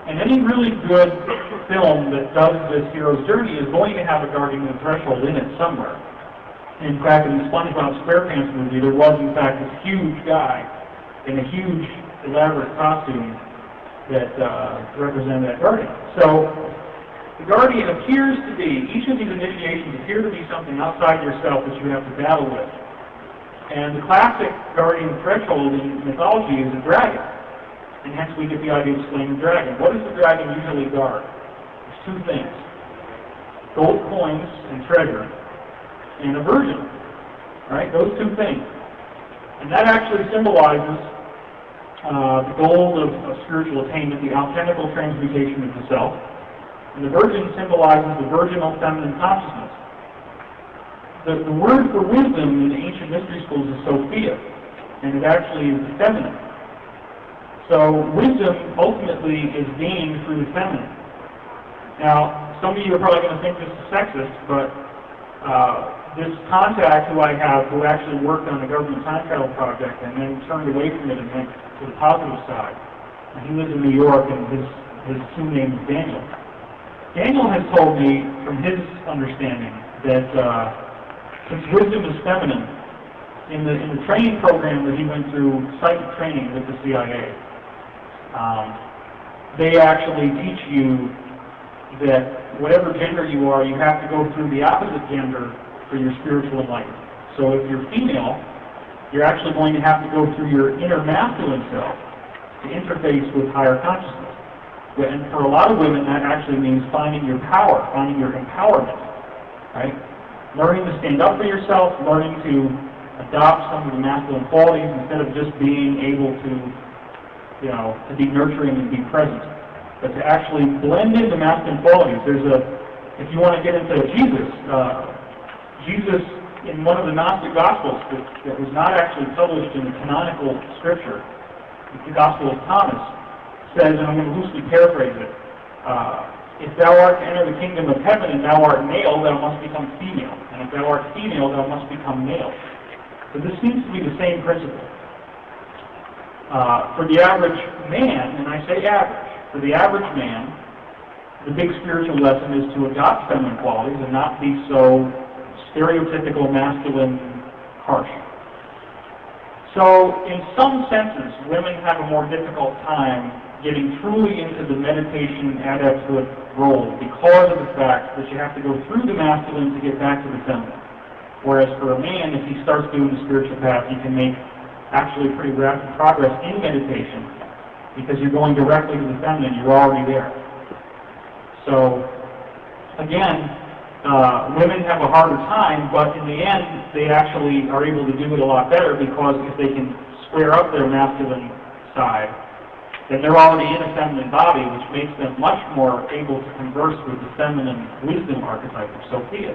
And any really good film that does this hero's journey is going to have a guardian of the threshold in it somewhere. In fact, in the SpongeBob SquarePants movie, there was, in fact, this huge guy in a huge, elaborate costume that represented that guardian. So, the guardian appears to be, each of these initiations appear to be something outside yourself that you have to battle with. And the classic guardian threshold in mythology is a dragon. And hence we get the idea of slaying the dragon. What does the dragon usually guard? There's two things. Gold coins and treasure, and a virgin. Right? Those two things. And that actually symbolizes the goal of spiritual attainment, the alchemical transmutation of the self. And the virgin symbolizes the virginal feminine consciousness. The word for wisdom in the ancient mystery schools is Sophia, and it actually is the feminine. So wisdom ultimately is gained through the feminine. Now, some of you are probably going to think this is sexist, but this contact who I have, who actually worked on the government time travel project and then turned away from it and went to the positive side, and he lives in New York, and his true name is Daniel. Daniel has told me, from his understanding, that since wisdom is feminine, in the training program that he went through, psychic training with the CIA, they actually teach you that whatever gender you are, you have to go through the opposite gender for your spiritual enlightenment. So if you're female, you're actually going to have to go through your inner masculine self to interface with higher consciousness. And for a lot of women, that actually means finding your power, finding your empowerment, right? Learning to stand up for yourself, learning to adopt some of the masculine qualities instead of just being able to, to be nurturing and be present, but to actually blend into masculine qualities. If you want to get into Jesus, Jesus in one of the Gnostic Gospels that was not actually published in the canonical scripture, the Gospel of Thomas, says, and I'm going to loosely paraphrase it, if thou art to enter the kingdom of heaven and thou art male, thou must become female. And if thou art female, thou must become male. So this seems to be the same principle. For the average man, and I say average, for the average man, the big spiritual lesson is to adopt feminine qualities and not be so stereotypical, masculine, harsh. So, in some senses, women have a more difficult time getting truly into the meditation adepthood role because of the fact that you have to go through the masculine to get back to the feminine. Whereas for a man, if he starts doing the spiritual path, he can make actually pretty rapid progress in meditation because you're going directly to the feminine, you're already there. So, again, women have a harder time, but in the end, they actually are able to do it a lot better because if they can square up their masculine side, then they're already in a feminine body, which makes them much more able to converse with the feminine wisdom archetype of Sophia.